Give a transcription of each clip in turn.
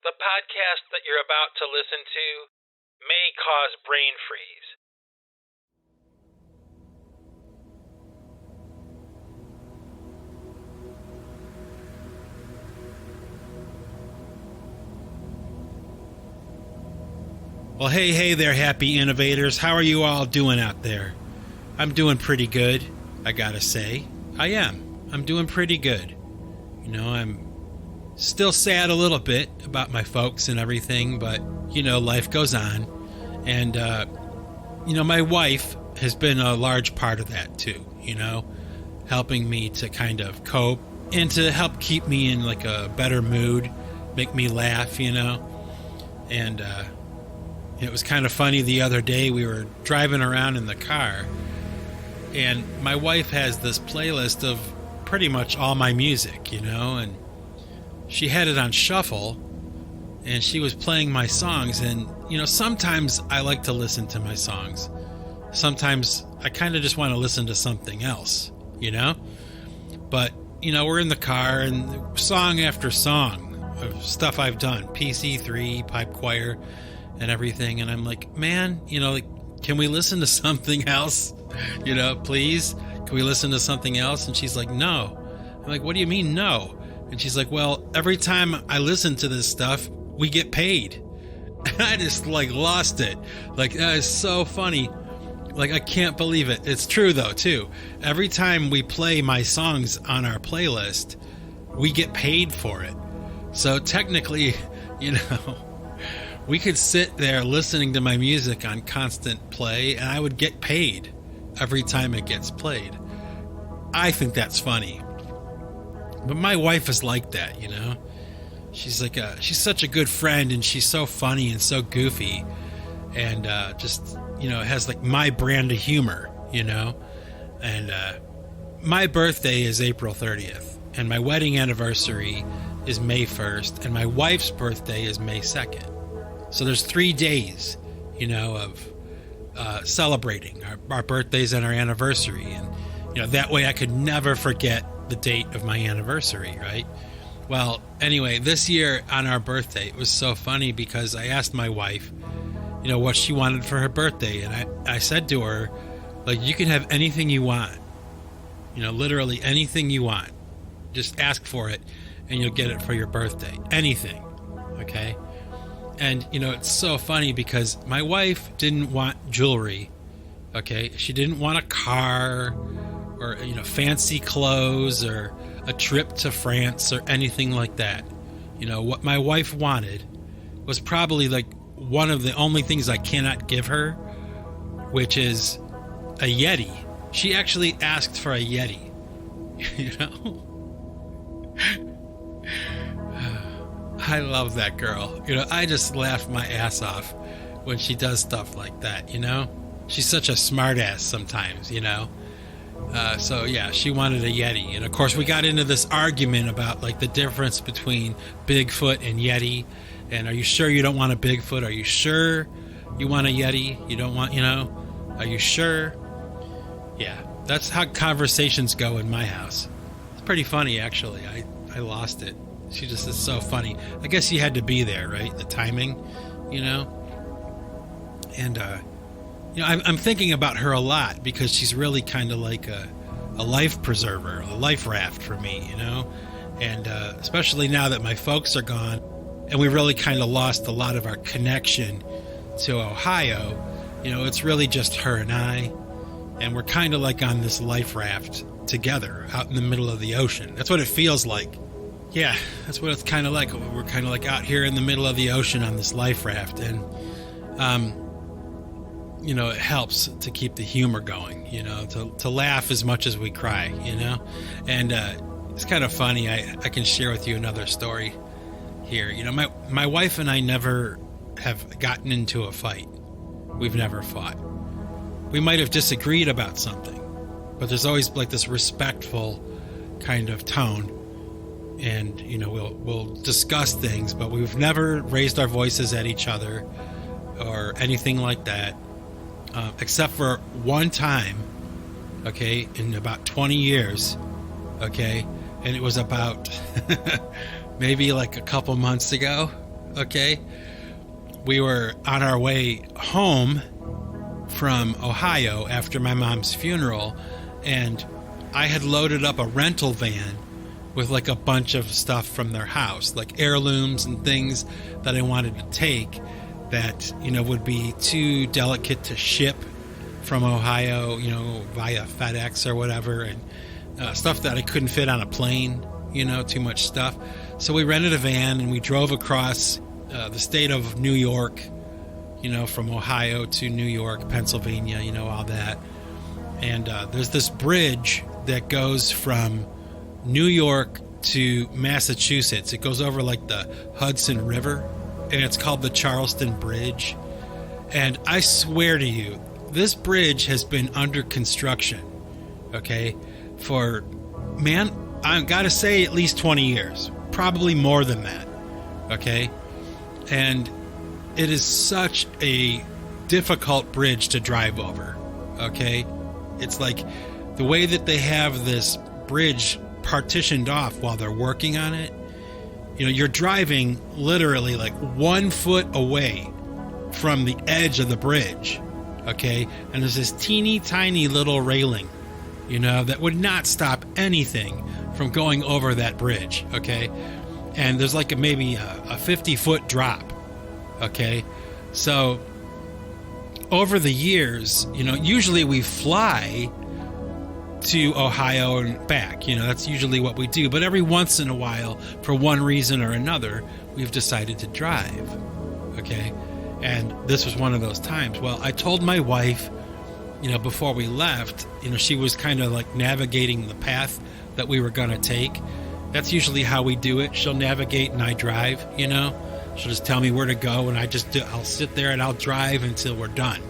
The podcast that you're about to listen to may cause brain freeze. Well, hey there, happy innovators. How are you all doing out there? I'm doing pretty good, I gotta say. I am. I'm doing pretty good. You know, I'm still sad a little bit about my folks and everything, but, you know, life goes on. And, you know, my wife has been a large part of that too, you know, helping me to kind of cope and to help keep me in like a better mood, make me laugh, you know. And, it was kind of funny the other day. We were driving around in the car, and my wife has this playlist of pretty much all my music, you know, and she had it on shuffle, and she was playing my songs. And, you know, sometimes I like to listen to my songs. Sometimes I kind of just want to listen to something else, you know. But, you know, we're in the car, and song after song of stuff I've done, PC3, pipe choir, and everything, and I'm like, man, you know, like, can we listen to something else? You know, please, can we listen to something else? And she's like, no. I'm like, what do you mean no? And she's like, well, every time I listen to this stuff, we get paid. And I just like lost it. Like, that is so funny. Like, I can't believe it. It's true though too. Every time we play my songs on our playlist, we get paid for it. So technically, you know, we could sit there listening to my music on constant play, and I would get paid every time it gets played. I think that's funny. But my wife is like that, you know? She's like she's such a good friend, and she's so funny and so goofy, and just, you know, has like my brand of humor, you know? And my birthday is April 30th, and my wedding anniversary is May 1st, and my wife's birthday is May 2nd. So there's 3 days, you know, of celebrating our birthdays and our anniversary. And, you know, that way I could never forget the date of my anniversary, right? Well, anyway, this year on our birthday, it was so funny because I asked my wife, you know, what she wanted for her birthday. And I said to her, like, you can have anything you want, you know, literally anything you want. Just ask for it and you'll get it for your birthday. Anything, okay? And, you know, it's so funny because my wife didn't want jewelry, okay? She didn't want a car or, you know, fancy clothes or a trip to France or anything like that. You know, what my wife wanted was probably like one of the only things I cannot give her, which is a Yeti. She actually asked for a Yeti, you know? I love that girl. You know, I just laugh my ass off when she does stuff like that, you know? She's such a smart ass sometimes, you know? So, yeah, she wanted a Yeti. And, of course, we got into this argument about, like, the difference between Bigfoot and Yeti. And are you sure you don't want a Bigfoot? Are you sure you want a Yeti? You don't want, you know? Are you sure? Yeah, that's how conversations go in my house. It's pretty funny, actually. I lost it. She just is so funny. I guess you had to be there, right? The timing, you know? And, you know, I'm thinking about her a lot because she's really kind of like a life preserver, a life raft for me, you know? And especially now that my folks are gone and we really kind of lost a lot of our connection to Ohio, you know, it's really just her and I. And we're kind of like on this life raft together out in the middle of the ocean. That's what it feels like. Yeah, that's what it's kind of like. We're kind of like out here in the middle of the ocean on this life raft. And, you know, it helps to keep the humor going, you know, to laugh as much as we cry, you know. And it's kind of funny. I can share with you another story here. You know, my wife and I never have gotten into a fight. We've never fought. We might have disagreed about something, but there's always like this respectful kind of tone. And, you know, we'll discuss things, but we've never raised our voices at each other or anything like that, except for one time, okay, in about 20 years, okay, and it was about maybe like a couple months ago, okay? We were on our way home from Ohio after my mom's funeral, and I had loaded up a rental van with like a bunch of stuff from their house, like heirlooms and things that I wanted to take that, would be too delicate to ship from Ohio, via FedEx or whatever, and stuff that I couldn't fit on a plane, too much stuff. So we rented a van and we drove across the state of New York, from Ohio to New York, Pennsylvania, all that. And there's this bridge that goes from New York to Massachusetts. It goes over like the Hudson River, and it's called the Charleston Bridge. And I swear to you, this bridge has been under construction, okay, for, I've got to say at least 20 years, probably more than that, okay? And it is such a difficult bridge to drive over, okay? It's like the way that they have this bridge partitioned off while they're working on it. You're driving literally like 1 foot away from the edge of the bridge, okay? And there's this teeny tiny little railing, that would not stop anything from going over that bridge, okay? And there's like maybe a 50-foot drop, okay? So over the years, usually we fly to Ohio and back, that's usually what we do. But every once in a while, for one reason or another, we've decided to drive, okay? And this was one of those times. Well, I told my wife, before we left, she was kind of like navigating the path that we were going to take. That's usually how we do it. She'll navigate and I drive, She'll just tell me where to go, and I'll sit there and I'll drive until we're done,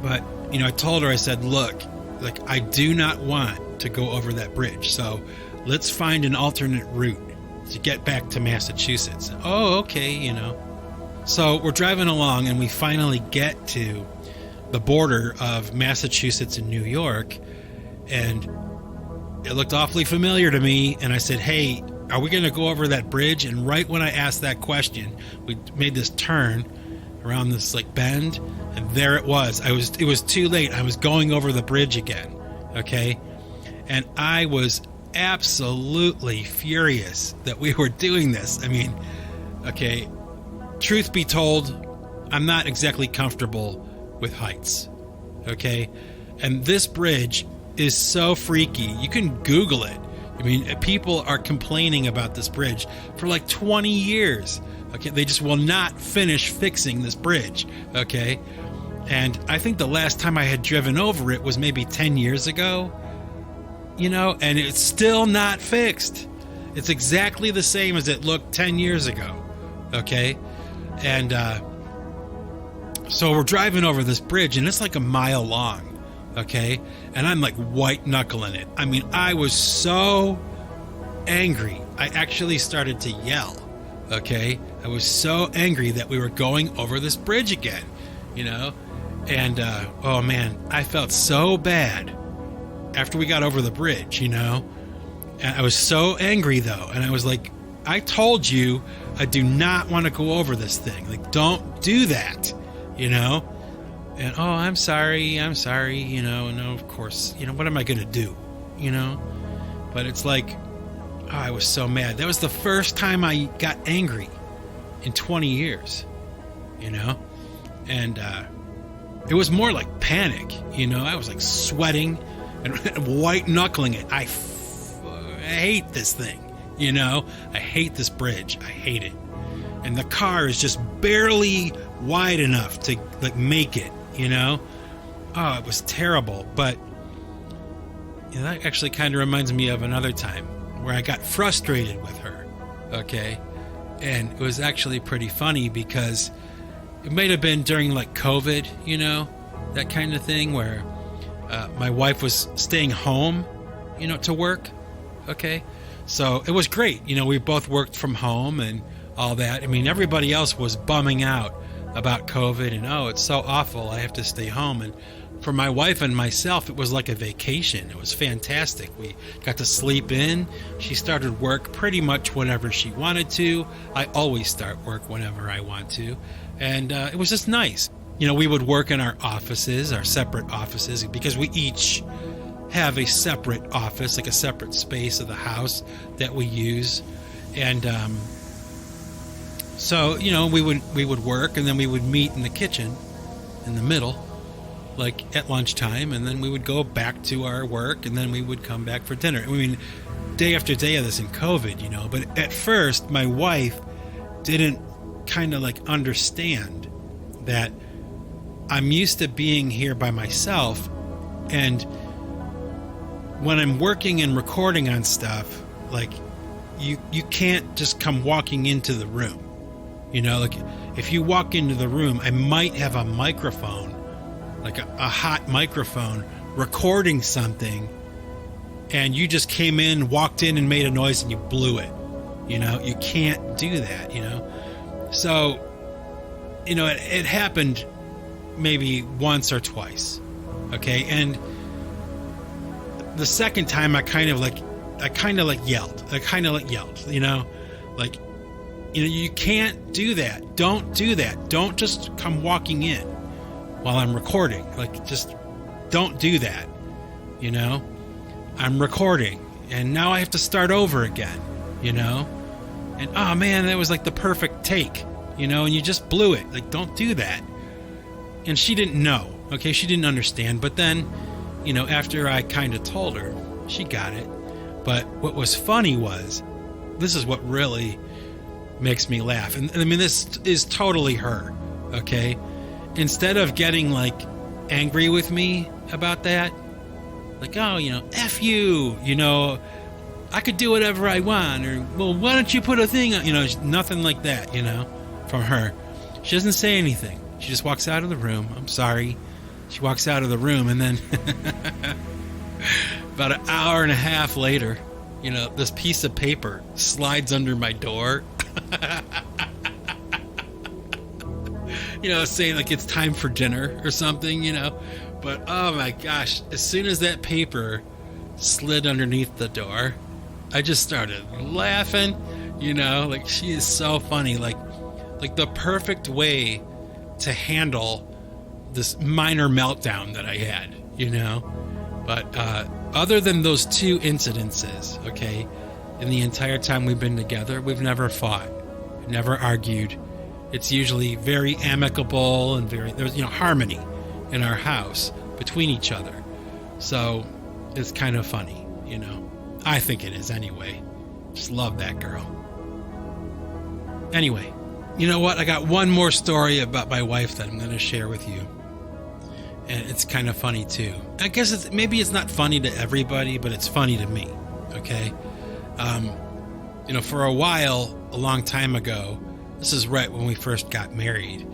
But, I told her, I said, look, like, I do not want to go over that bridge. So let's find an alternate route to get back to Massachusetts. Oh, okay, So we're driving along and we finally get to the border of Massachusetts and New York. And it looked awfully familiar to me. And I said, hey, are we going to go over that bridge? And right when I asked that question, we made this turn around this like bend, and there it was. It was too late. I was going over the bridge again. Okay. And I was absolutely furious that we were doing this. I mean, okay, truth be told, I'm not exactly comfortable with heights. Okay. And this bridge is so freaky. You can Google it. I mean, people are complaining about this bridge for like 20 years. Okay, they just will not finish fixing this bridge. Okay, and I think the last time I had driven over it was maybe 10 years ago. And it's still not fixed. It's exactly the same as it looked 10 years ago. Okay, and so we're driving over this bridge, and it's like a mile long. Okay, and I'm like white knuckling it. I mean, I was so angry. I actually started to yell. Okay, I was so angry that we were going over this bridge again, and oh man, I felt so bad after we got over the bridge, and I was so angry though, and I was like, I told you I do not want to go over this thing. Like, don't do that, And oh, I'm sorry, no, of course, what am I going to do, But it's like, oh, I was so mad. That was the first time I got angry in 20 years, And it was more like panic, I was like sweating and white knuckling it. I hate this thing, I hate this bridge. I hate it. And the car is just barely wide enough to like make it, Oh, it was terrible. But that actually kind of reminds me of another time where I got frustrated with her. Okay. And it was actually pretty funny because it might have been during like COVID, that kind of thing where my wife was staying home, to work. Okay. So it was great. We both worked from home and all that. I mean, everybody else was bumming out about COVID and, oh, it's so awful, I have to stay home. And for my wife and myself, it was like a vacation. It was fantastic. We got to sleep in. She started work pretty much whenever she wanted to. I always start work whenever I want to. And it was just nice. We would work in our offices, our separate offices, because we each have a separate office, like a separate space of the house that we use. And so, we would work, and then we would meet in the kitchen in the middle, like at lunchtime, and then we would go back to our work, and then we would come back for dinner. I mean, day after day of this in COVID, but at first my wife didn't kind of like understand that I'm used to being here by myself, and when I'm working and recording on stuff, like you can't just come walking into the room. Like if you walk into the room, I might have a microphone, like a hot microphone recording something, and you just came in, walked in and made a noise and you blew it. You can't do that, So, it happened maybe once or twice. Okay. And the second time I kind of yelled, you can't do that. Don't do that. Don't just come walking in while I'm recording. Like, just don't do that. I'm recording, and now I have to start over again, and oh man, that was like the perfect take, and you just blew it. Like, don't do that. And she didn't know. Okay. She didn't understand. But then, after I kind of told her, she got it. But what was funny was, this is what really makes me laugh. And I mean, this is totally her. Okay. Instead of getting like angry with me about that, like, oh, F you, I could do whatever I want, or, well, why don't you put a thing on, nothing like that, from her. She doesn't say anything. She just walks out of the room. I'm sorry. She walks out of the room, and then about an hour and a half later, this piece of paper slides under my door. Saying like it's time for dinner or something, But oh my gosh, as soon as that paper slid underneath the door, I just started laughing, like she is so funny, like the perfect way to handle this minor meltdown that I had, But other than those two incidences, okay, in the entire time we've been together, we've never fought, never argued. It's usually very amicable and there's harmony in our house between each other. So it's kind of funny, I think it is anyway. Just love that girl. Anyway, you know what? I got one more story about my wife that I'm going to share with you. And it's kind of funny too. I guess maybe it's not funny to everybody, but it's funny to me. Okay. For a while, a long time ago, this is right when we first got married.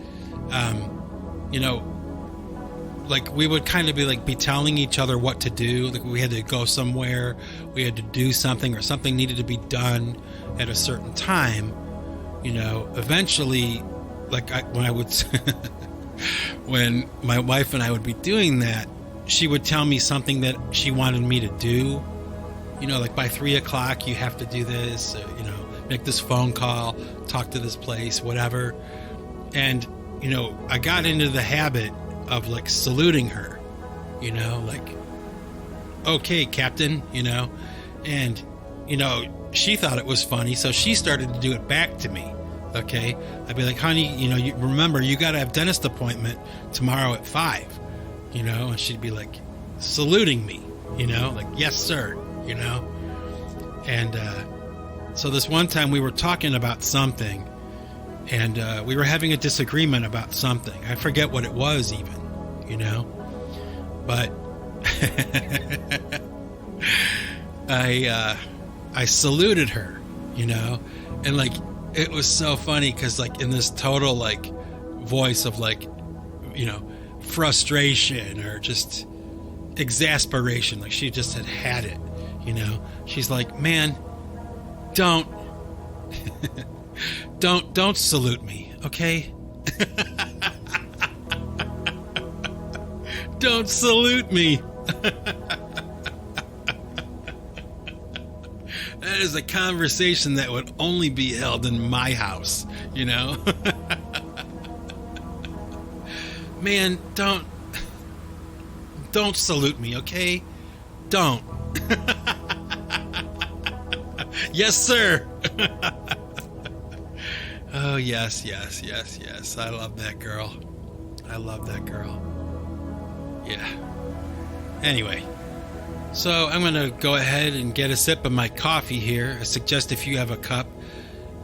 Like we would kind of be telling each other what to do. Like we had to go somewhere, we had to do something, or something needed to be done at a certain time. Eventually, when my wife and I would be doing that, she would tell me something that she wanted me to do. Like by 3:00, you have to do this, make this phone call, talk to this place, whatever. And, I got into the habit of like saluting her, like, okay, Captain, and, she thought it was funny. So she started to do it back to me. Okay. I'd be like, honey, you remember, you got to have dentist appointment tomorrow at 5, and she'd be like saluting me, like, yes, sir, and, so this one time we were talking about something, and we were having a disagreement about something. I forget what it was even, but I saluted her, and like, it was so funny because like in this total like voice of like, frustration or just exasperation, like she just had it, she's like, man, don't salute me, okay? Don't salute me. That is a conversation that would only be held in my house, you know? Man, don't salute me, okay? Don't. Yes, sir. Oh, yes. I love that girl. Yeah. Anyway, so I'm going to go ahead and get a sip of my coffee here. I suggest if you have a cup,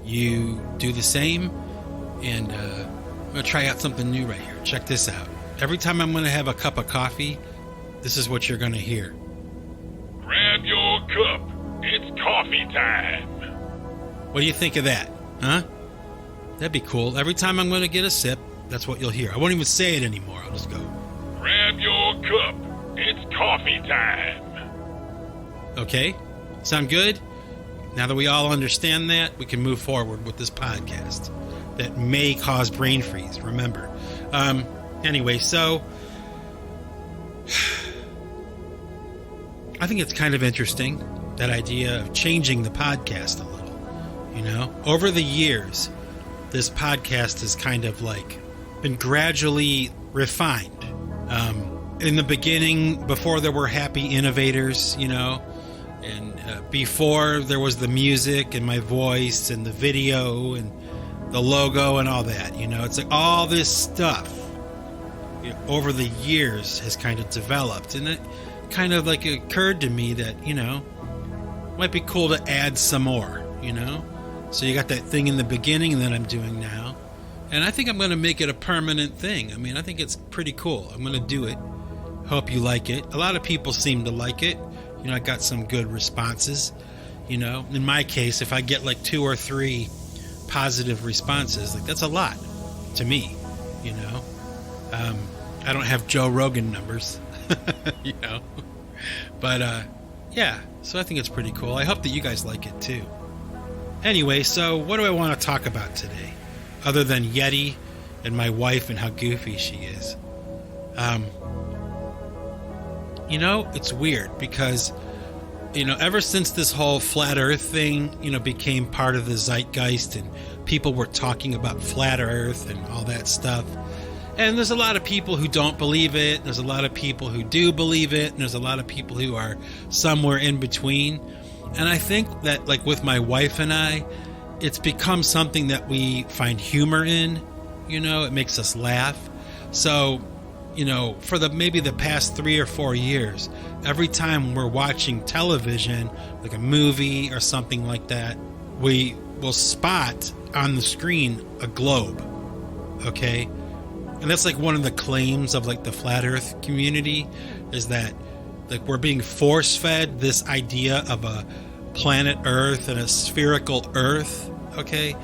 you do the same. And I'm going to try out something new right here. Check this out. Every time I'm going to have a cup of coffee, this is what you're going to hear. Grab your cup. It's coffee time. What do you think of that? Huh? That'd be cool. Every time I'm going to get a sip, that's what you'll hear. I won't even say it anymore. I'll just go. Grab your cup. It's coffee time. Okay? Sound good? Now that we all understand that, we can move forward with this podcast that may cause brain freeze, remember. Anyway, so I think it's kind of interesting, that idea of changing the podcast a little, you know? Over the years, this podcast has kind of like been gradually refined. In the beginning, before there were happy innovators, you know, and before there was the music and my voice and the video and the logo and all that, you know, it's like all this stuff, you know, over the years has kind of developed, and it kind of like occurred to me that, you know, might be cool to add some more, you know. So you got that thing in the beginning that I'm doing now, and I think I'm going to make it a permanent thing. I mean, I think it's pretty cool. I'm going to do it. Hope you like it. A lot of people seem to like it. You know, I got some good responses. You know, in my case, if I get like 2 or 3 positive responses, like that's a lot to me, you know. I don't have Joe Rogan numbers, you know, but yeah, so I think it's pretty cool. I hope that you guys like it too. Anyway, so what do I want to talk about today other than Yeti and my wife and how goofy she is? You know, it's weird because, you know, ever since this whole flat earth thing, you know, became part of the zeitgeist and people were talking about flat earth and all that stuff. And there's a lot of people who don't believe it. There's a lot of people who do believe it. And there's a lot of people who are somewhere in between. And I think that, like with my wife and I, it's become something that we find humor in. You know, it makes us laugh. So, you know, for maybe the past 3 or 4 years, every time we're watching television, like a movie or something like that, we will spot on the screen a globe. Okay? And that's like one of the claims of like the flat earth community, is that like we're being force fed this idea of a planet Earth and a spherical Earth. Okay?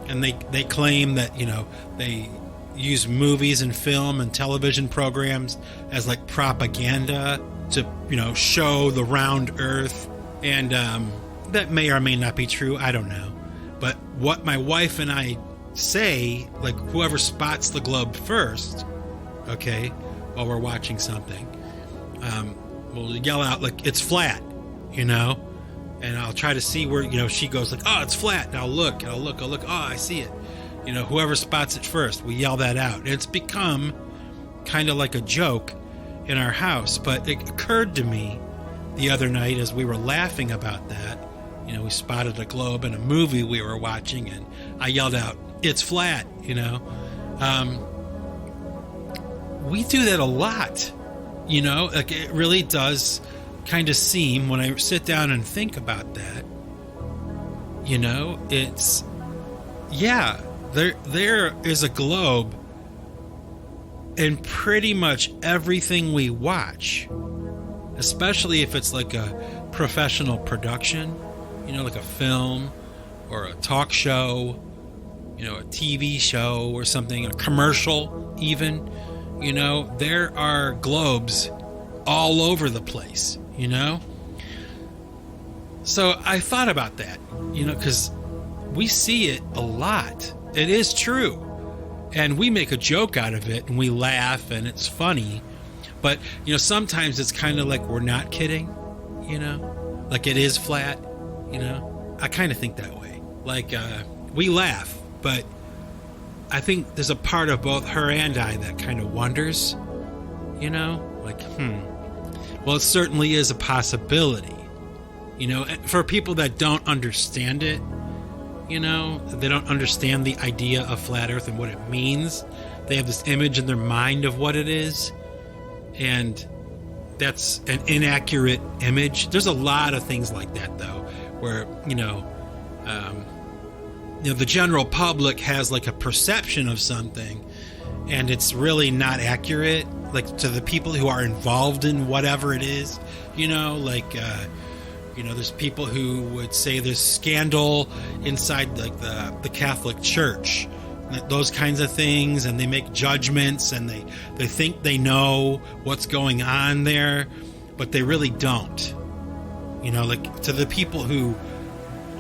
And they claim that, you know, they use movies and film and television programs as like propaganda to, you know, show the round Earth. And that may or may not be true. I don't know. But what my wife and I say, like whoever spots the globe first, okay, while we're watching something, we'll yell out like, it's flat, you know, and I'll try to see where, you know, she goes like, oh, it's flat. And I'll look, oh, I see it. You know, whoever spots it first, we yell that out. And it's become kind of like a joke in our house. But it occurred to me the other night as we were laughing about that. You know, we spotted a globe in a movie we were watching, and I yelled out, it's flat, you know. We do that a lot, you know. Like it really does kind of seem, when I sit down and think about that, you know, it's, yeah, there is a globe in pretty much everything we watch, especially if it's like a professional production, you know, like a film or a talk show, you know, a TV show or something, a commercial even, you know, there are globes all over the place, you know. So I thought about that, you know, because we see it a lot. It is true. And we make a joke out of it and we laugh and it's funny. But, sometimes it's kind of like we're not kidding, like it is flat, I kind of think that way. Like, we laugh, but I think there's a part of both her and I that kind of wonders, like, well, it certainly is a possibility, for people that don't understand it, they don't understand the idea of flat earth and what it means. They have this image in their mind of what it is, and that's an inaccurate image. There's a lot of things like that, though, where, the general public has like a perception of something, and it's really not accurate, like to the people who are involved in whatever it is, there's people who would say there's scandal inside like the Catholic Church, those kinds of things, and they make judgments, and they think they know what's going on there, but they really don't. Like to the people who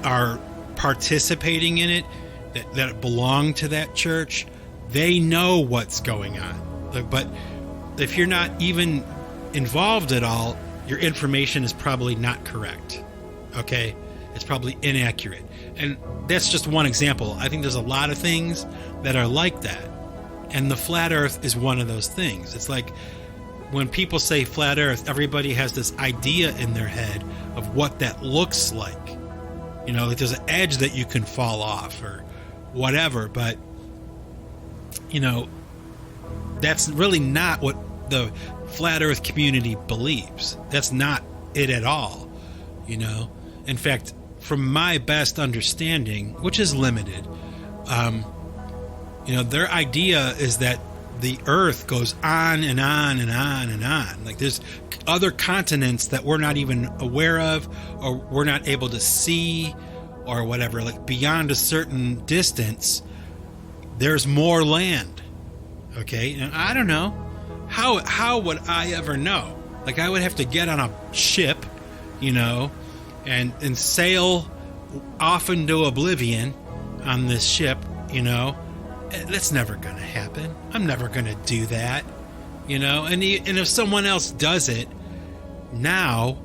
are participating in it, that belong to that church, they know what's going on. But if you're not even involved at all, your information is probably not correct. Okay? It's probably inaccurate. And that's just one example. I think there's a lot of things that are like that. And the flat earth is one of those things. It's like when people say flat earth, everybody has this idea in their head of what that looks like. Like there's an edge that you can fall off or whatever, but that's really not what the flat earth community believes. That's not it at all. In fact, from my best understanding, which is limited, their idea is that the earth goes on and on and on and on. Like there's other continents that we're not even aware of, or we're not able to see, or whatever. Like beyond a certain distance, there's more land. Okay, and I don't know how would I ever know? Like I would have to get on a ship, and sail off into oblivion on this ship. That's never going to happen. I'm never going to do that, and if someone else does it, now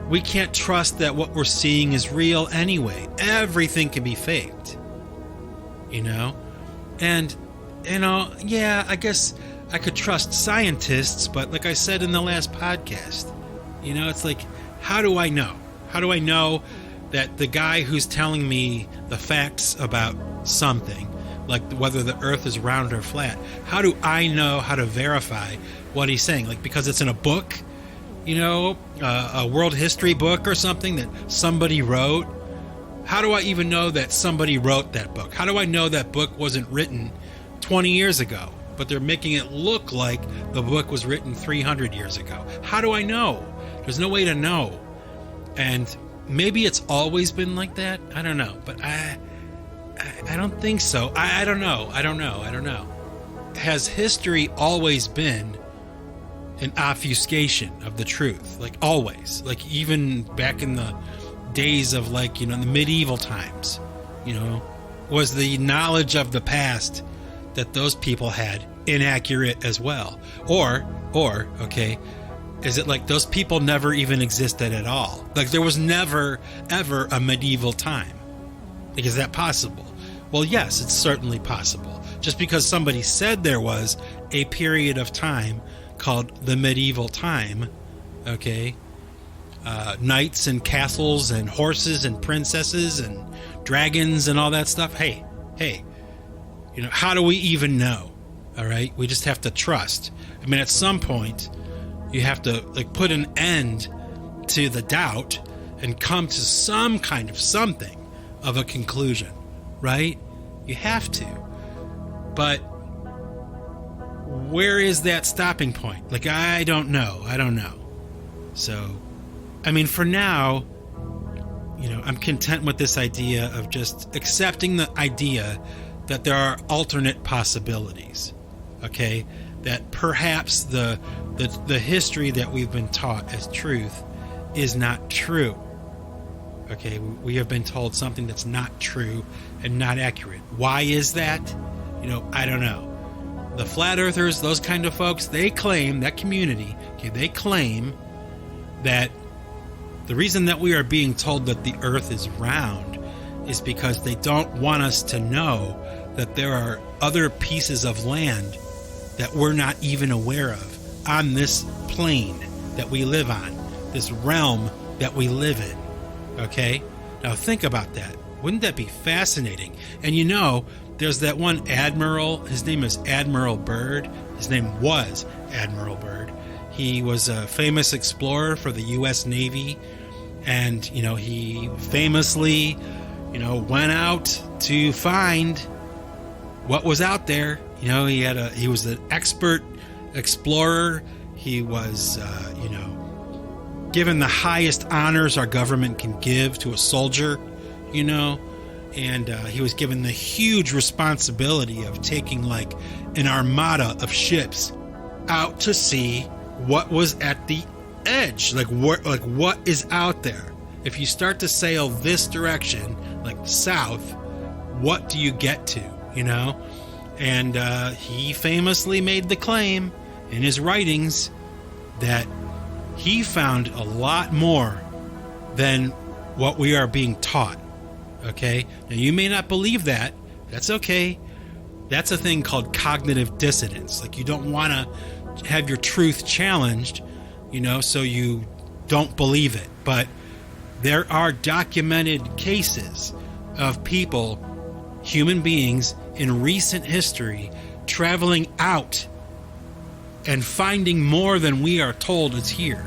we can't trust that what we're seeing is real anyway. Everything can be faked, and, yeah, I guess I could trust scientists, but like I said in the last podcast, it's like, how do I know? How do I know that the guy who's telling me the facts about something, like whether the earth is round or flat, how do I know how to verify what he's saying? Like, because it's in a book, a world history book or something that somebody wrote. How do I even know that somebody wrote that book? How do I know that book wasn't written 20 years ago, but they're making it look like the book was written 300 years ago? How do I know? There's no way to know. And maybe it's always been like that. I don't know, but I don't think so. I don't know. Has history always been an obfuscation of the truth? Like always, like even back in the days of the medieval times, was the knowledge of the past that those people had inaccurate as well? Or, okay, is it like those people never even existed at all? Like there was never, ever a medieval time? Like, is that possible? Well, yes, it's certainly possible. Just because somebody said there was a period of time called the medieval time, okay, knights and castles and horses and princesses and dragons and all that stuff. Hey, how do we even know? All right, we just have to trust. I mean, at some point, you have to put an end to the doubt and come to some kind of something of a conclusion, right? You have to. But where is that stopping point? I don't know. So, I mean, for now, I'm content with this idea of just accepting the idea that there are alternate possibilities, okay? That perhaps the history that we've been taught as truth is not true. Okay, we have been told something that's not true and not accurate. Why is that? I don't know. the flat earthers, those kind of folks, they claim, that community, okay, they claim that the reason that we are being told that the earth is round is because they don't want us to know that there are other pieces of land that we're not even aware of on this plane that we live on, this realm that we live in. Okay? Now think about that. Wouldn't that be fascinating? And you know, there's that one admiral, his name is Admiral Byrd. His name was Admiral Byrd. He was a famous explorer for the U.S. Navy. And, you know, he famously, you know, went out to find what was out there. You know, he was an expert explorer. He was, you know, given the highest honors our government can give to a soldier, you know, and he was given the huge responsibility of taking like an armada of ships out to see what was at the edge, like what is out there. If you start to sail this direction, like south, what do you get to, you know? And he famously made the claim in his writings that he found a lot more than what we are being taught. Okay? Now, you may not believe that. That's okay. That's a thing called cognitive dissonance. Like, you don't want to have your truth challenged, you know, so you don't believe it. But there are documented cases of people, human beings in recent history, traveling out and finding more than we are told is here.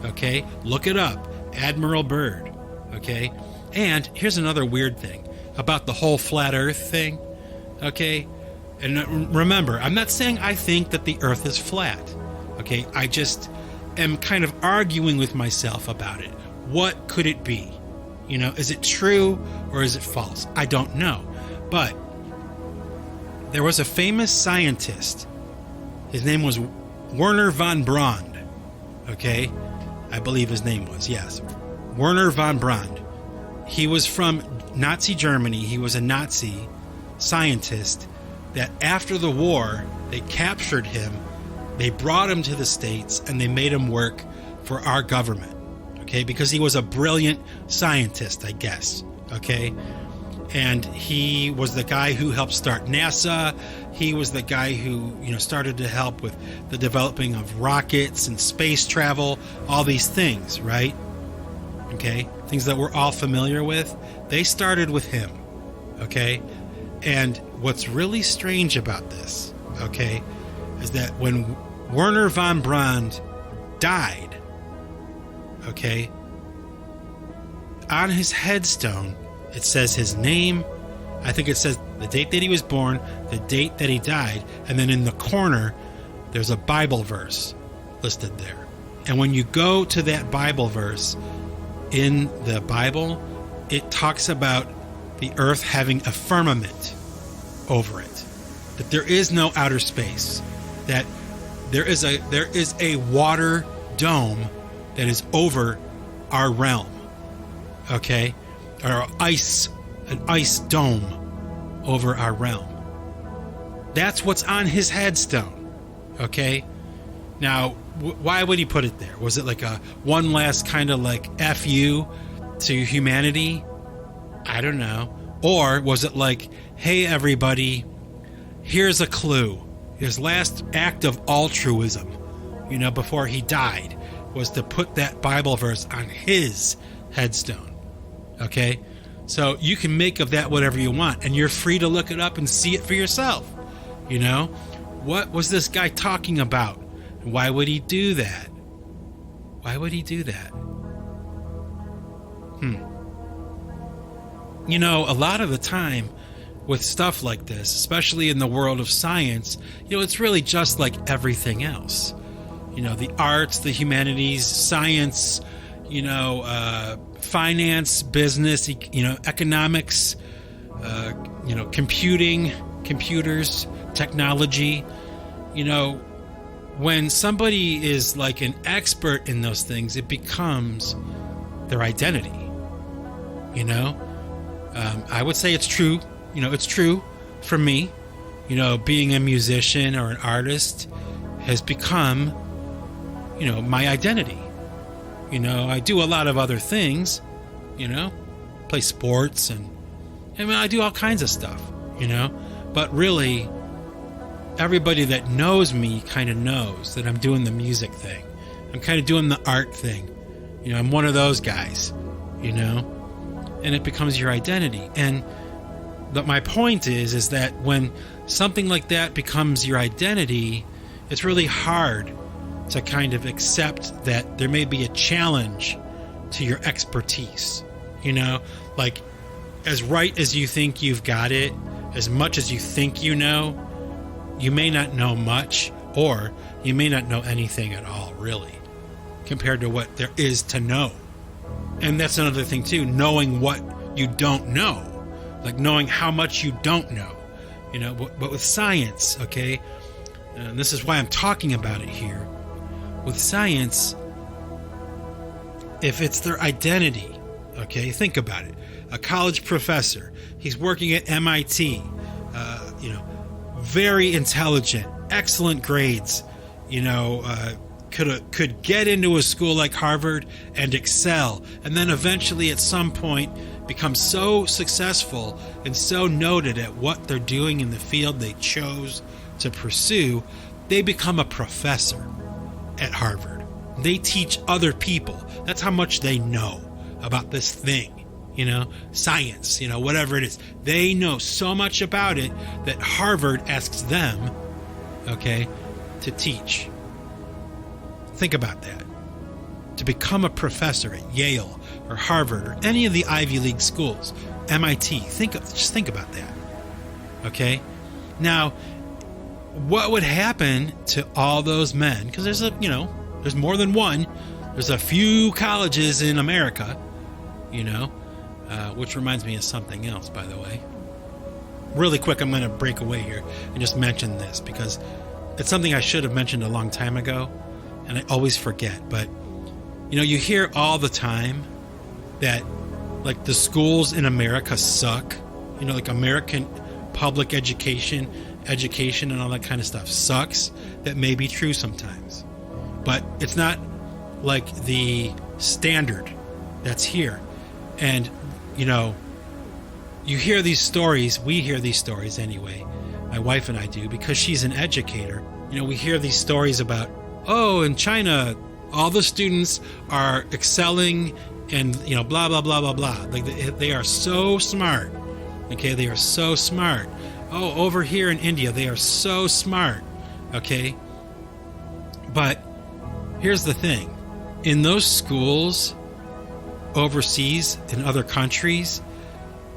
Okay? Look it up. Admiral Byrd. Okay? And here's another weird thing about the whole flat earth thing. Okay? And remember, I'm not saying I think that the earth is flat. Okay? I just am kind of arguing with myself about it. What could it be? You know, is it true or is it false? I don't know. But there was a famous scientist. His name was Werner von Braun. Okay? I believe his name was, yes. Werner von Braun. He was from Nazi Germany. He was a Nazi scientist that after the war, they captured him, they brought him to the States, and they made him work for our government. Okay? Because he was a brilliant scientist, I guess. Okay? And he was the guy who helped start NASA. He was the guy who, you know, started to help with the developing of rockets and space travel, all these things, right? Okay? Things that we're all familiar with. They started with him. Okay? And what's really strange about this, okay, is that when Werner von Braun died, okay, on his headstone, it says his name. I think it says the date that he was born, the date that he died, and then in the corner, there's a Bible verse listed there. And when you go to that Bible verse in the Bible, it talks about the earth having a firmament over it. That there is no outer space. That there is a water dome that is over our realm. Okay? Or an ice dome over our realm. That's what's on his headstone. Okay? Now, why would he put it there? Was it like a one last kind of like F you to humanity? I don't know. Or was it like, hey everybody, here's a clue. His last act of altruism, you know, before he died, was to put that Bible verse on his headstone. Okay? So you can make of that whatever you want, and you're free to look it up and see it for yourself. You know? What was this guy talking about? Why would he do that? Why would he do that? You know, a lot of the time with stuff like this, especially in the world of science, you know, it's really just like everything else. You know, the arts, the humanities, science, you know, finance, business, you know, economics, you know, computing, computers, technology. You know, when somebody is like an expert in those things, it becomes their identity. You know, I would say it's true. You know, it's true for me. being a musician or an artist has become, my identity. I do a lot of other things, play sports and I do all kinds of stuff, but really everybody that knows me kind of knows that I'm doing the music thing. I'm kind of doing the art thing. I'm one of those guys, and it becomes your identity. And my point is that when something like that becomes your identity, it's really hard to kind of accept that there may be a challenge to your expertise. Like as right as you think you've got it, as much as you think you know, you may not know much, or you may not know anything at all, really, compared to what there is to know. And that's another thing too, knowing what you don't know, like knowing how much you don't know, but with science, okay, and this is why I'm talking about it here. With science, if it's their identity, okay, think about it. A college professor, he's working at MIT, very intelligent, excellent grades, could get into a school like Harvard and excel, and then eventually at some point become so successful and so noted at what they're doing in the field they chose to pursue, they become a professor at Harvard. They teach other people. That's how much they know about this thing, science, whatever it is. They know so much about it that Harvard asks them, okay, to teach. Think about that. To become a professor at Yale or Harvard or any of the Ivy League schools, MIT, just think about that. Okay? Now, what would happen to all those men? Because there's more than one. There's a few colleges in America, which reminds me of something else, by the way. Really quick, I'm going to break away here and just mention this because it's something I should have mentioned a long time ago, and I always forget. But, you hear all the time that, like, the schools in America suck. Like American public education and all that kind of stuff sucks. That may be true sometimes. But it's not like the standard that's here. And, you hear these stories, we hear these stories anyway, my wife and I do, because she's an educator. We hear these stories about, in China, all the students are excelling and, blah, blah, blah, blah, blah. Like they are so smart. Okay, they are so smart. Over here in India, they are so smart. Okay? But here's the thing. In those schools overseas in other countries,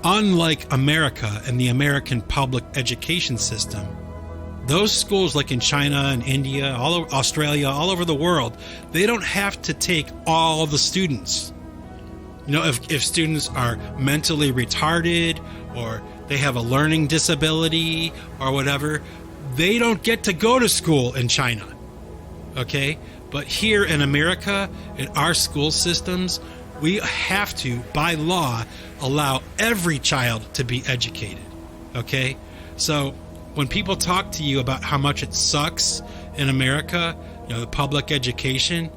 unlike America and the American public education system, those schools like in China and India, all over Australia, all over the world, they don't have to take all the students. If students are mentally retarded or they have a learning disability or whatever, they don't get to go to school in China. Okay? But here in America, in our school systems, we have to, by law, allow every child to be educated. Okay? So when people talk to you about how much it sucks in America, the public education,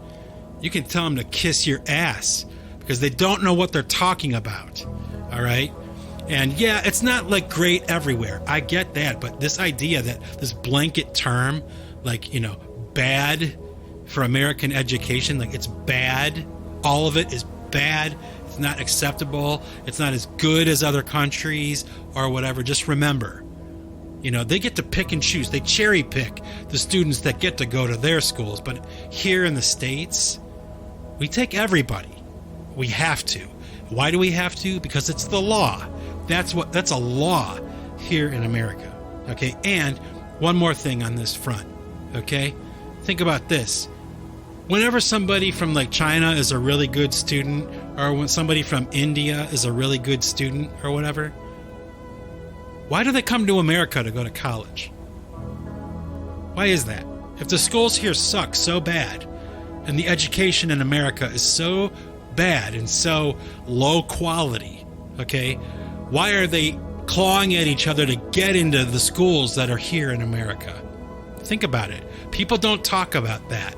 you can tell them to kiss your ass because they don't know what they're talking about. All right? And yeah, it's not like great everywhere. I get that. But this idea that this blanket term, like, bad for American education, like it's bad, all of it is bad, it's not acceptable, it's not as good as other countries or whatever. Just remember, they get to pick and choose. They cherry pick the students that get to go to their schools. But here in the States, we take everybody. We have to. Why do we have to? Because it's the law. That's a law here in America. Okay? And one more thing on this front. Okay? Think about this. Whenever somebody from like China is a really good student, or when somebody from India is a really good student or whatever, why do they come to America to go to college? Why is that? If the schools here suck so bad, and the education in America is so bad and so low quality, okay, why are they clawing at each other to get into the schools that are here in America. Think about it. People don't talk about that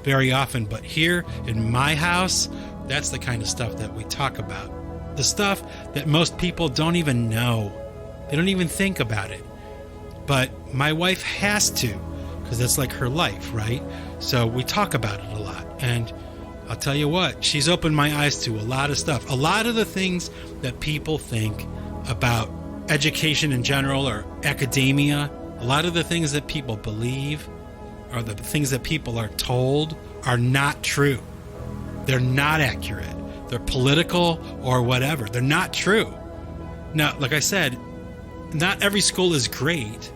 very often, but here in my house, that's the kind of stuff that we talk about. The stuff that most people don't even know. They don't even think about it. But my wife has to, because that's like her life, right? So we talk about it a lot. And I'll tell you what, she's opened my eyes to a lot of stuff. A lot of the things that people think about education in general or academia, a lot of the things that people believe or the things that people are told are not true. They're not accurate. They're political or whatever. They're not true. Now, like I said, not every school is great.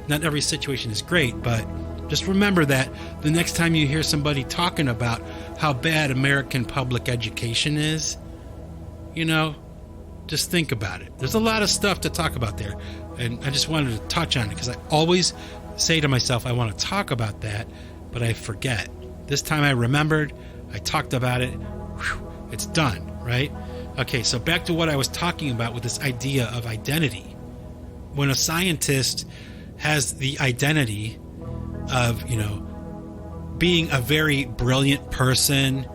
Not every situation is great, but just remember that the next time you hear somebody talking about how bad American public education is, just think about it. There's a lot of stuff to talk about there, and I just wanted to touch on it because I always say to myself, I want to talk about that, but I forget. This time I remembered, I talked about it, it's done, right? Okay, so back to what I was talking about with this idea of identity. When a scientist has the identity of, being a very brilliant person,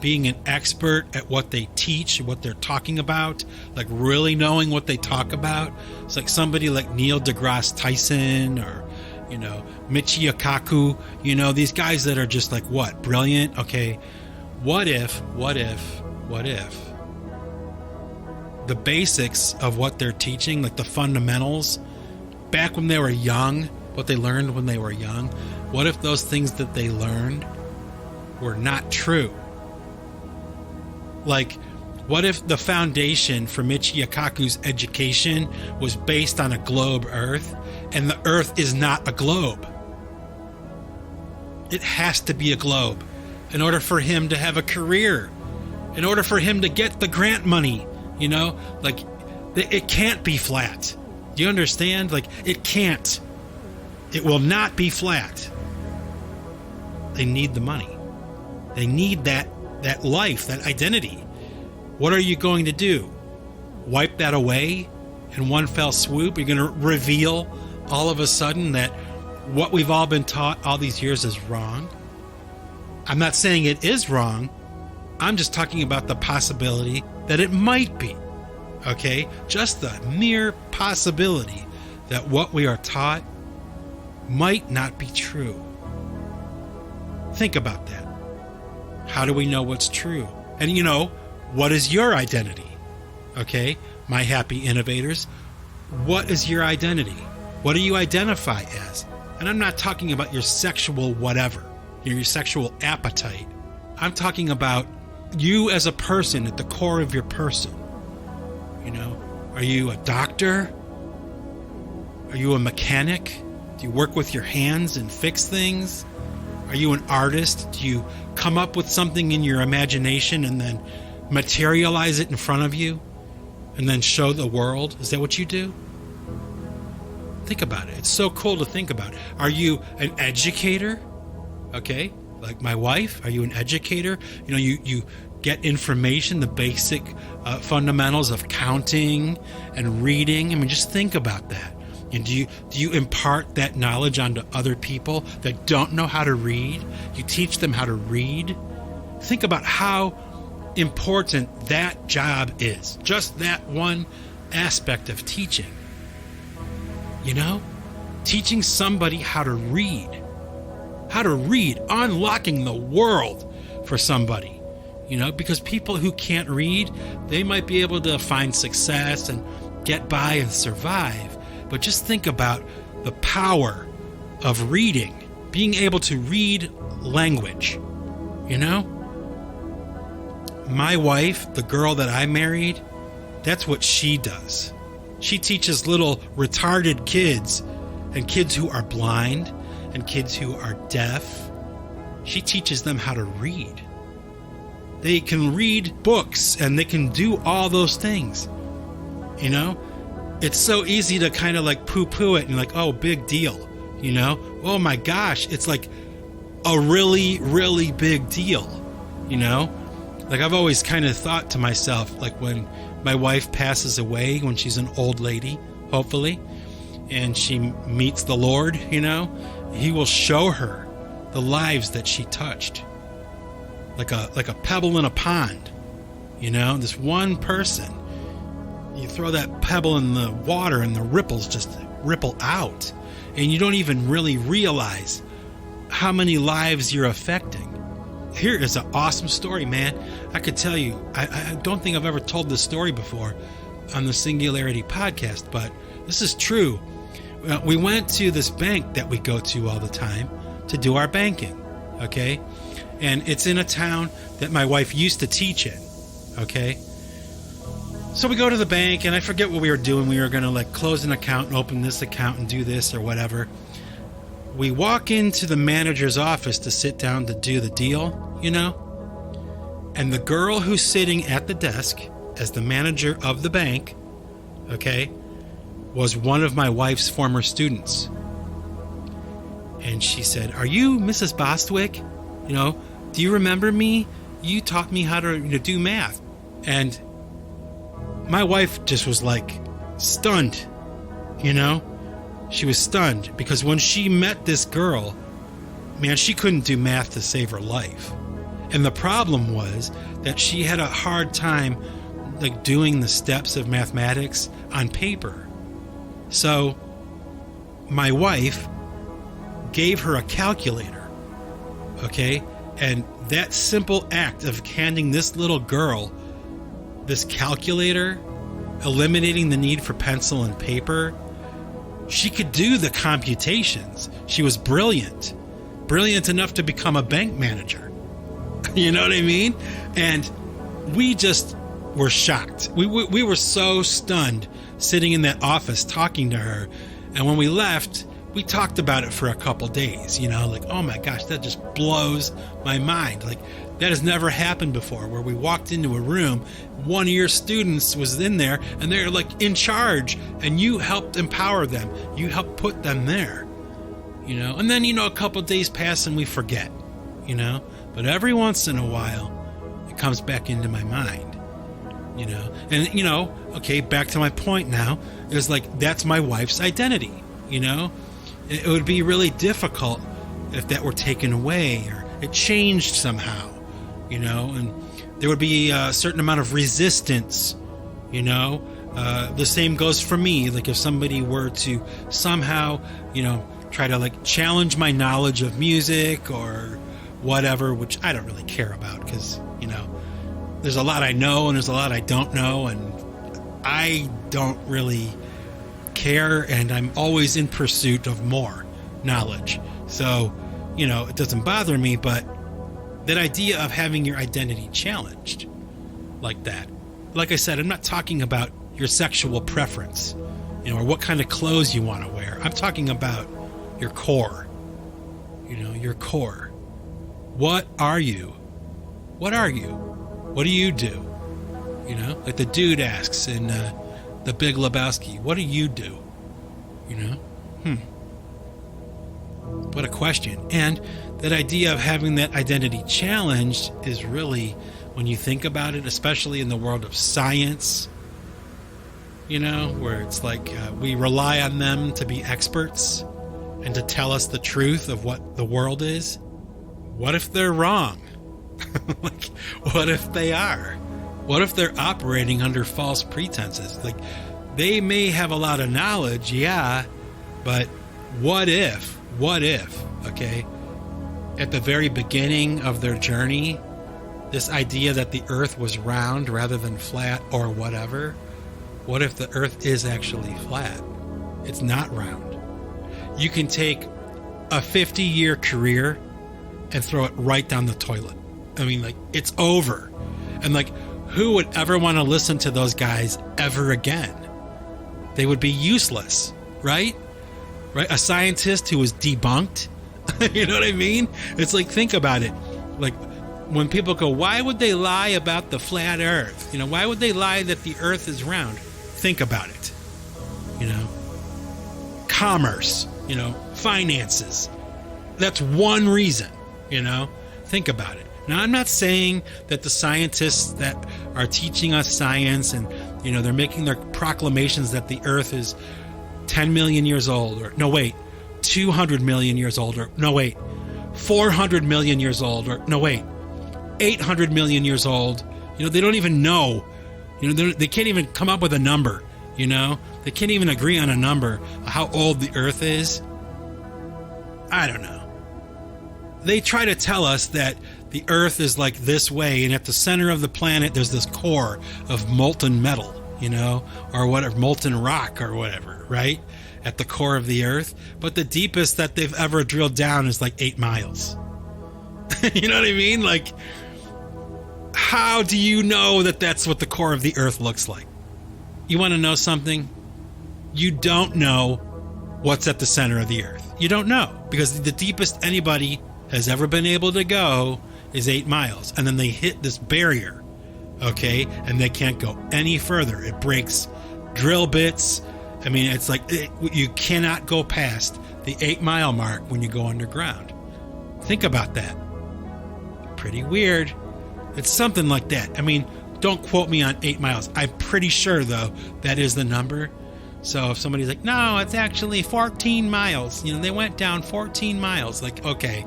being an expert at what they teach, what they're talking about, like really knowing what they talk about. It's like somebody like Neil deGrasse Tyson or, Michio Kaku, these guys that are just like, what, brilliant? Okay, what if the basics of what they're teaching, like the fundamentals, back when they were young, what they learned when they were young, what if those things that they learned were not true? Like, what if the foundation for Michio Kaku's education was based on a globe Earth, and the Earth is not a globe? It has to be a globe in order for him to have a career, in order for him to get the grant money, like it can't be flat. Do you understand? Like, it can't. It will not be flat. They need the money. They need that life, that identity. What are you going to do? Wipe that away in one fell swoop? You're going to reveal all of a sudden that what we've all been taught all these years is wrong? I'm not saying it is wrong. I'm just talking about the possibility that it might be. Okay? Just the mere possibility that what we are taught might not be true. Think about that. How do we know what's true? And what is your identity? Okay? My happy innovators, what is your identity? What do you identify as? And I'm not talking about your sexual whatever, your sexual appetite. I'm talking about you as a person at the core of your person. Are you a doctor? Are you a mechanic? Do you work with your hands and fix things? Are you an artist? Do you come up with something in your imagination and then materialize it in front of you and then show the world? Is that what you do? Think about it. It's so cool to think about. Are you an educator? Okay, like my wife. Are you an educator? You get information, the basic fundamentals of counting and reading. I mean, just think about that. And do you impart that knowledge onto other people that don't know how to read? You teach them how to read? Think about how important that job is. Just that one aspect of teaching. Teaching somebody how to read. How to read, unlocking the world for somebody. Because people who can't read, they might be able to find success and get by and survive. But just think about the power of reading, being able to read language. My wife, the girl that I married, that's what she does. She teaches little retarded kids and kids who are blind and kids who are deaf. She teaches them how to read. They can read books and they can do all those things. It's so easy to kind of like poo-poo it and like, oh, big deal. Oh my gosh, it's like a really, really big deal. Like I've always kind of thought to myself, like when my wife passes away when she's an old lady, hopefully, and she meets the Lord, he will show her the lives that she touched. Like a pebble in a pond, this one person. You throw that pebble in the water and the ripples just ripple out. And you don't even really realize how many lives you're affecting. Here is an awesome story, man. I could tell you, I don't think I've ever told this story before on the Singularity Podcast, but this is true. We went to this bank that we go to all the time to do our banking, okay? And it's in a town that my wife used to teach in, okay? So we go to the bank, and I forget what we were doing. We were going to close an account and open this account and do this or whatever. We walk into the manager's office to sit down to do the deal, and the girl who's sitting at the desk as the manager of the bank, okay, was one of my wife's former students. And she said, "Are you Mrs. Bostwick? Do you remember me? You taught me how to do math." And my wife just was stunned, She was stunned because when she met this girl, man, she couldn't do math to save her life. And the problem was that she had a hard time doing the steps of mathematics on paper. So my wife gave her a calculator, okay? And that simple act of handing this little girl this calculator, eliminating the need for pencil and paper, she could do the computations. She was brilliant enough to become a bank manager. You know what I mean? And we just were shocked. We were so stunned sitting in that office talking to her. And when we left, we talked about it for a couple days, oh my gosh, that just blows my mind. That has never happened before, where we walked into a room, one of your students was in there, and they're in charge, and you helped empower them. You helped put them there, And then, a couple days pass and we forget, But every once in a while, it comes back into my mind, And, okay, back to my point now, is that's my wife's identity, It would be really difficult if that were taken away or it changed somehow. And there would be a certain amount of resistance, the same goes for me. If somebody were to somehow, try to challenge my knowledge of music or whatever, which I don't really care about because, there's a lot I know and there's a lot I don't know, and I don't really care, and I'm always in pursuit of more knowledge. So, it doesn't bother me, but that idea of having your identity challenged like that. Like I said, I'm not talking about your sexual preference, or what kind of clothes you want to wear. I'm talking about your core, your core. What are you? What are you? What do you do? Like the dude asks in The Big Lebowski, what do you do? What a question. And that idea of having that identity challenged is really, when you think about it, especially in the world of science, where it's we rely on them to be experts and to tell us the truth of what the world is. What if they're wrong? What if they are? What if they're operating under false pretenses? They may have a lot of knowledge, yeah, but what if, okay, at the very beginning of their journey, this idea that the earth was round rather than flat or whatever, what if the earth is actually flat? It's not round. You can take a 50-year career and throw it right down the toilet. I mean, it's over. And who would ever want to listen to those guys ever again? They would be useless, right? Right? A scientist who was debunked. You know what I mean? It's think about it. When people go, why would they lie about the flat earth? Why would they lie that the earth is round? Think about it. Commerce, finances. That's one reason, Think about it. Now, I'm not saying that the scientists that are teaching us science and, You know, they're making their proclamations that the earth is 10 million years old, or no, wait, 200 million years old, or no, wait, 400 million years old, or no, wait, 800 million years old. You know, they don't even know. You know, they can't even come up with a number, you know? They can't even agree on a number of how old the earth is. I don't know. They try to tell us that the earth is like this way, and at the center of the planet there's this core of molten metal, you know, or whatever, molten rock or whatever, right? At the core of the earth. But the deepest that they've ever drilled down is like 8 miles. You know what I mean? Like, how do you know that that's what the core of the earth looks like? You want to know something? You don't know what's at the center of the earth. You don't know, because the deepest anybody has ever been able to go is 8 miles. And then they hit this barrier, okay? And they can't go any further. It breaks drill bits. I mean, it's like you cannot go past the 8-mile mark when you go underground. Think about that. Pretty weird. It's something like that. I mean, don't quote me on 8 miles. I'm pretty sure, though, that is the number. So if somebody's like, no, it's actually 14 miles. You know, they went down 14 miles. Like, okay,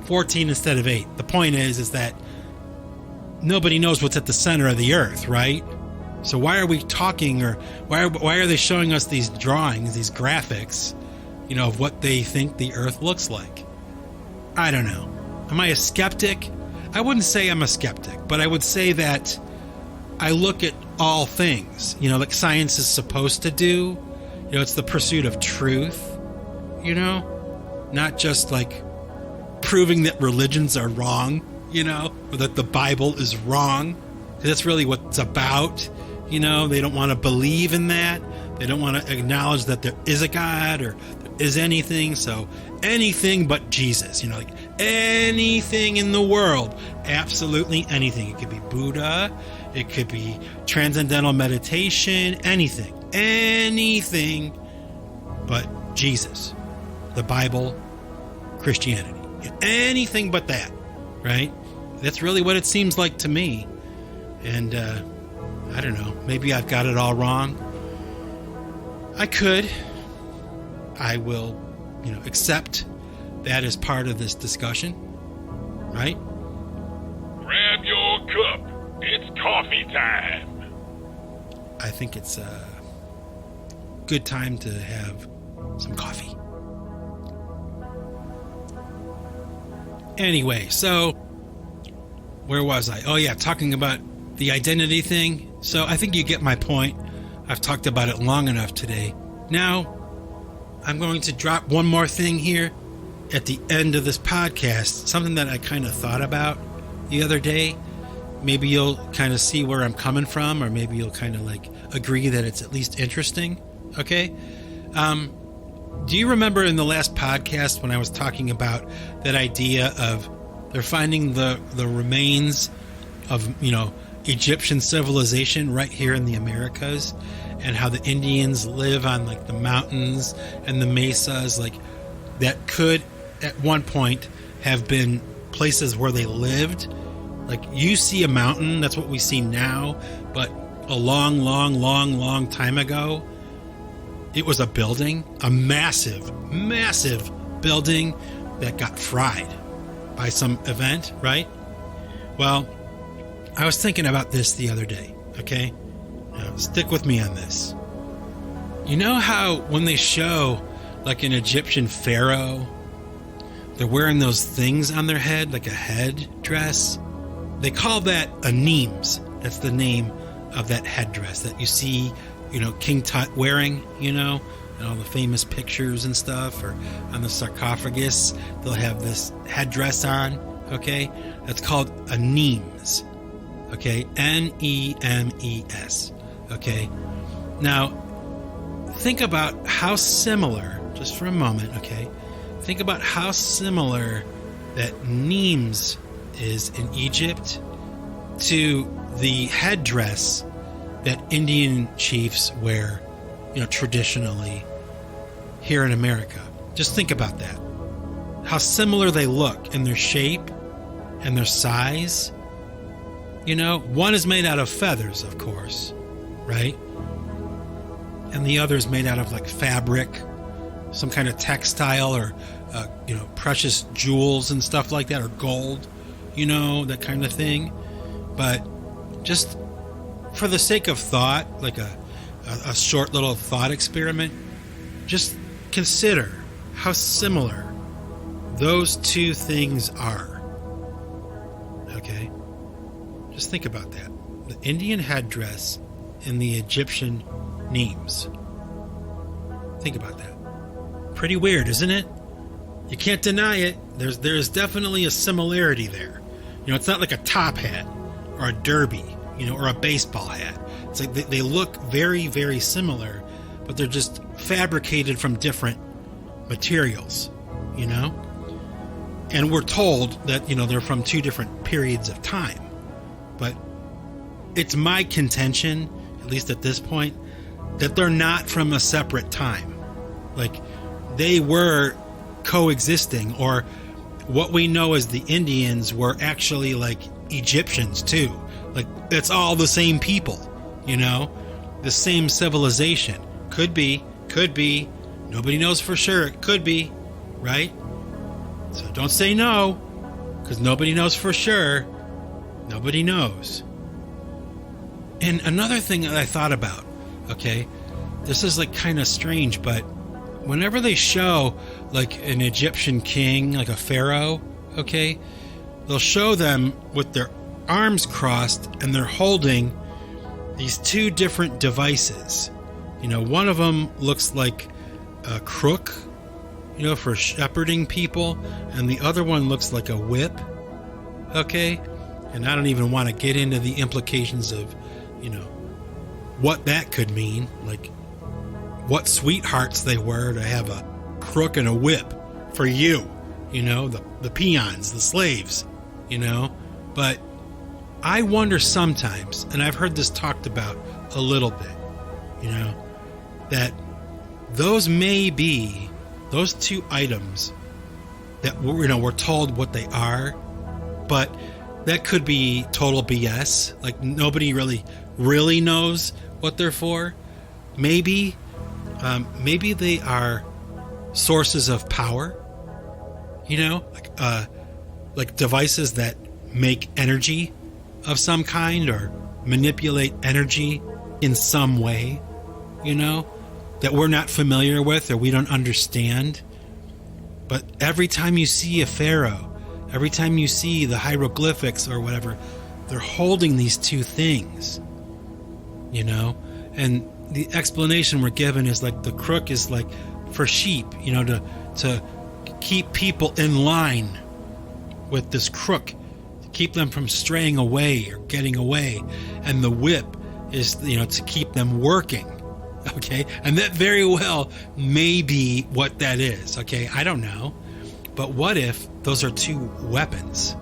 14 instead of 8. The point is that nobody knows what's at the center of the earth, right? So why are we talking, or why are they showing us these drawings, these graphics, you know, of what they think the earth looks like? I don't know. Am I a skeptic? I wouldn't say I'm a skeptic, but I would say that I look at all things, you know, like science is supposed to do. You know, it's the pursuit of truth, you know, not just like proving that religions are wrong, you know, or that the Bible is wrong. That's really what it's about. You know, they don't want to believe in that. They don't want to acknowledge that there is a God or there is anything. So anything but Jesus, you know, like anything in the world, absolutely anything. It could be Buddha, it could be transcendental meditation, anything but Jesus, the Bible, Christianity, anything but that, right? That's really what it seems like to me. And I don't know, maybe I've got it all wrong. I could. I will, you know, accept that as part of this discussion, right? Grab your cup. It's coffee time. I think it's a good time to have some coffee. Anyway, so where was I? Oh yeah, talking about the identity thing. So I think you get my point. I've talked about it long enough today. Now, I'm going to drop one more thing here at the end of this podcast, something that I kind of thought about the other day. Maybe you'll kind of see where I'm coming from, or maybe you'll kind of like agree that it's at least interesting. Okay. Do you remember in the last podcast when I was talking about that idea of they're finding the remains of, you know, Egyptian civilization right here in the Americas, and how the Indians live on like the mountains and the mesas, like that could at one point have been places where they lived. Like you see a mountain, that's what we see now, but a long time ago, it was a building, a massive building that got fried by some event, right? Well, I was thinking about this the other day, okay? Now, stick with me on this. You know how when they show like an Egyptian pharaoh, they're wearing those things on their head, like a headdress? They call that a nemes. That's the name of that headdress that you see, you know, King Tut wearing, you know, and all the famous pictures and stuff, or on the sarcophagus, they'll have this headdress on, okay? That's called a nemes. Okay, Nemes. Okay, now think about how similar, just for a moment, okay, think about how similar that Nemes is in Egypt to the headdress that Indian chiefs wear, you know, traditionally here in America. Just think about that. How similar they look in their shape and their size. You know, one is made out of feathers, of course, right? And the other is made out of like fabric, some kind of textile, or precious jewels and stuff like that, or gold, that kind of thing. But just for the sake of thought, like a short little thought experiment, just consider how similar those two things are. Okay? Just think about that. The Indian headdress and the Egyptian names. Think about that. Pretty weird, isn't it? You can't deny it. There's definitely a similarity there. It's not like a top hat or a derby, or a baseball hat. It's like they look very, very similar, but they're just fabricated from different materials, And we're told that, they're from two different periods of time. But it's my contention, at least at this point, that they're not from a separate time. Like, they were coexisting, or what we know as the Indians were actually like Egyptians too. Like, it's all the same people, the same civilization. Could be. Nobody knows for sure. It could be, right? So don't say no, because nobody knows for sure. Nobody knows. And another thing that I thought about, okay, this is like kind of strange, but whenever they show like an Egyptian king, like a pharaoh, okay, they'll show them with their arms crossed and they're holding these two different devices. One of them looks like a crook, for shepherding people, and the other one looks like a whip, okay? And I don't even want to get into the implications of, what that could mean, like what sweethearts they were to have a crook and a whip for you, the peons, the slaves, But I wonder sometimes, and I've heard this talked about a little bit, that those may be those two items that we're told what they are, but that could be total BS. Like, nobody really knows what they're for. Maybe they are sources of power, like devices that make energy of some kind or manipulate energy in some way, that we're not familiar with or we don't understand. But every time you see a pharaoh, every time you see the hieroglyphics or whatever, they're holding these two things, and the explanation we're given is like the crook is like for sheep, to keep people in line with this crook, to keep them from straying away or getting away. And the whip is, to keep them working. Okay. And that very well may be what that is. Okay. I don't know. But what if those are two weapons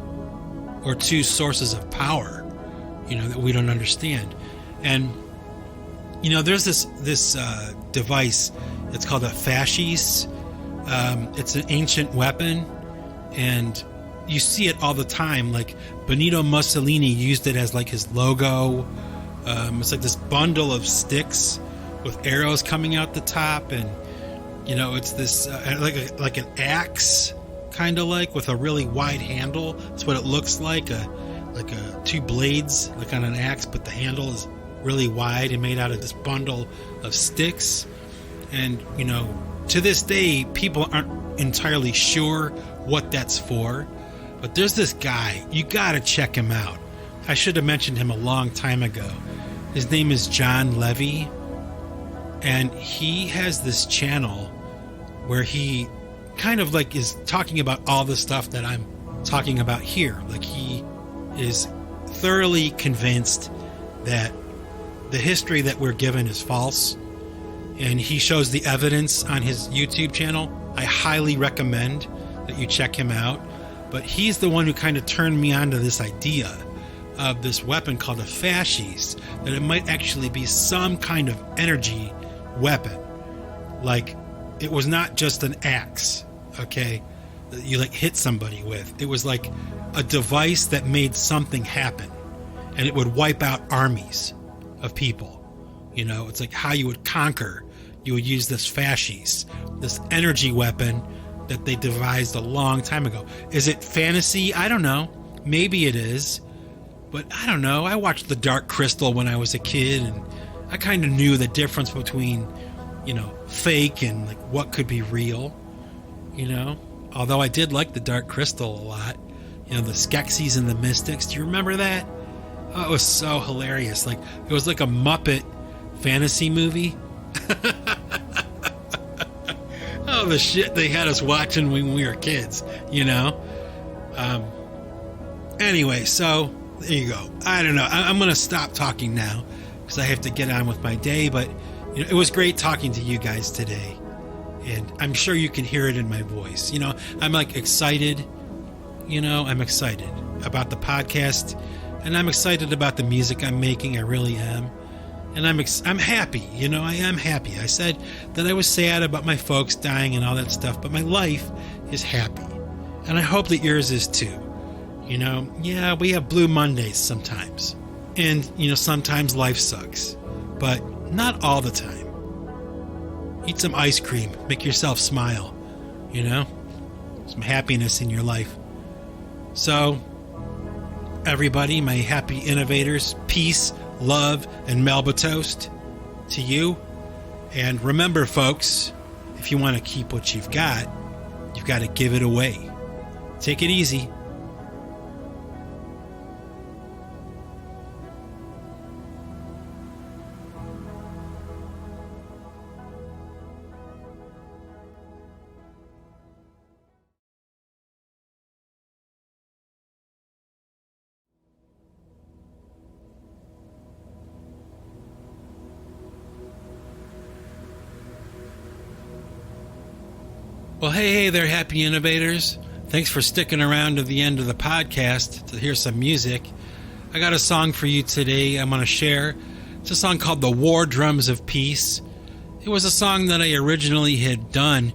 or two sources of power, that we don't understand? And, there's this device. It's called a fasces. It's an ancient weapon, and you see it all the time. Like, Benito Mussolini used it as like his logo. It's like this bundle of sticks with arrows coming out the top, and it's this like an axe, kind of like, with a really wide handle. That's what it looks like, like two blades, like on an axe, but the handle is really wide and made out of this bundle of sticks. And to this day, people aren't entirely sure what that's for. But there's this guy, you gotta check him out. I should have mentioned him a long time ago. His name is John Levy, and he has this channel where he kind of like is talking about all the stuff that I'm talking about here. Like, he is thoroughly convinced that the history that we're given is false, and he shows the evidence on his YouTube channel. I highly recommend that you check him out. But he's the one who kind of turned me on to this idea of this weapon called a fasces, that it might actually be some kind of energy weapon. Like, it was not just an axe, okay, that you like hit somebody with. It was like a device that made something happen, and it would wipe out armies of people, You know, it's like how you would conquer. You would use this fasces, this energy weapon that they devised a long time ago. Is it fantasy? I don't know. Maybe it is. But I don't know. I watched The Dark Crystal when I was a kid, and I kind of knew the difference between, you know, fake and like what could be real, you know? Although I did like The Dark Crystal a lot. You know, the Skeksis and the Mystics. Do you remember that? Oh, it was so hilarious. Like, it was like a Muppet fantasy movie. Oh, the shit they had us watching when we were kids, you know? Anyway, so there you go. I don't know. I'm going to stop talking now because I have to get on with my day. But you know, it was great talking to you guys today. And I'm sure you can hear it in my voice. You know, I'm like excited. You know, I'm excited about the podcast. And I'm excited about the music I'm making. I really am. And I'm happy. You know, I am happy. I said that I was sad about my folks dying and all that stuff. But my life is happy. And I hope that yours is too. You know, yeah, we have blue Mondays sometimes. And, you know, sometimes life sucks. But not all the time. Eat some ice cream. Make yourself smile. You know? Some happiness in your life. So, everybody, my happy innovators, peace, love, and Melba toast to you. And remember, folks, if you want to keep what you've got to give it away. Take it easy. Well, hey there, happy innovators. Thanks for sticking around to the end of the podcast to hear some music. I got a song for you today I'm going to share. It's a song called The War Drums of Peace. It was a song that I originally had done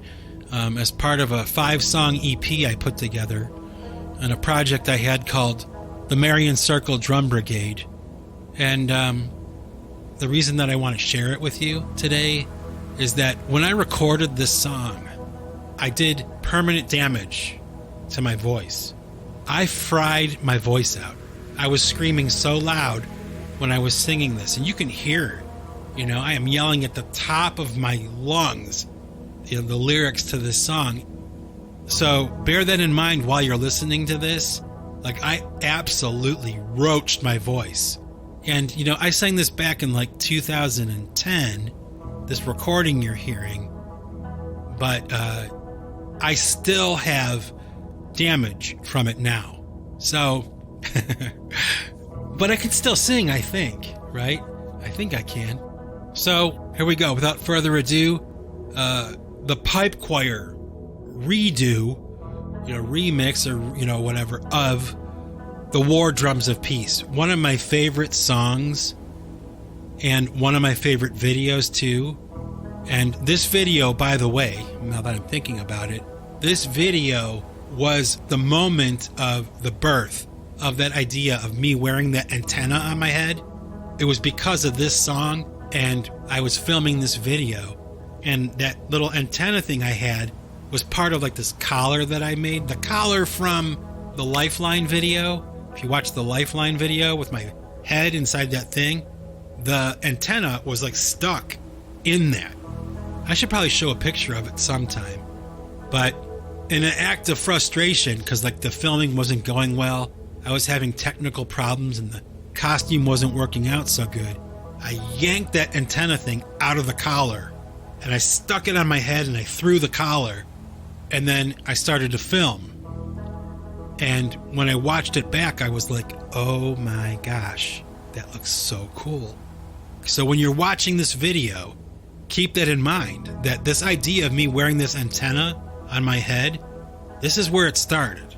as part of a 5-song EP I put together on a project I had called the Marion Circle Drum Brigade. And the reason that I want to share it with you today is that when I recorded this song, I did permanent damage to my voice. I fried my voice out. I was screaming so loud when I was singing this, and you can hear it. You know, I am yelling at the top of my lungs, you know, the lyrics to this song. So bear that in mind while you're listening to this. Like, I absolutely roached my voice. And, you know, I sang this back in like 2010, this recording you're hearing, but I still have damage from it now. So, but I can still sing, I think, right? I think I can. So, here we go. Without further ado, the pipe choir redo, you know, remix or, you know, whatever of The War Drums of Peace. One of my favorite songs and one of my favorite videos too. And this video, by the way, now that I'm thinking about it, this video was the moment of the birth of that idea of me wearing that antenna on my head. It was because of this song, and I was filming this video, and that little antenna thing I had was part of like this collar that I made. The collar from the Lifeline video. If you watch the Lifeline video with my head inside that thing, the antenna was like stuck in that. I should probably show a picture of it sometime. But in an act of frustration, because like the filming wasn't going well, I was having technical problems and the costume wasn't working out so good, I yanked that antenna thing out of the collar and I stuck it on my head and I threw the collar, and then I started to film. And when I watched it back, I was like, oh my gosh, that looks so cool. So when you're watching this video, keep that in mind, that this idea of me wearing this antenna on my head, this is where it started,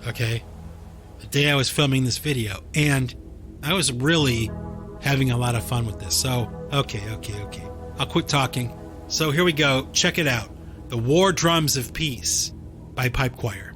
okay? The day I was filming this video, and I was really having a lot of fun with this. So, okay. I'll quit talking. So here we go. Check it out. The War Drums of Peace by Pipe Choir.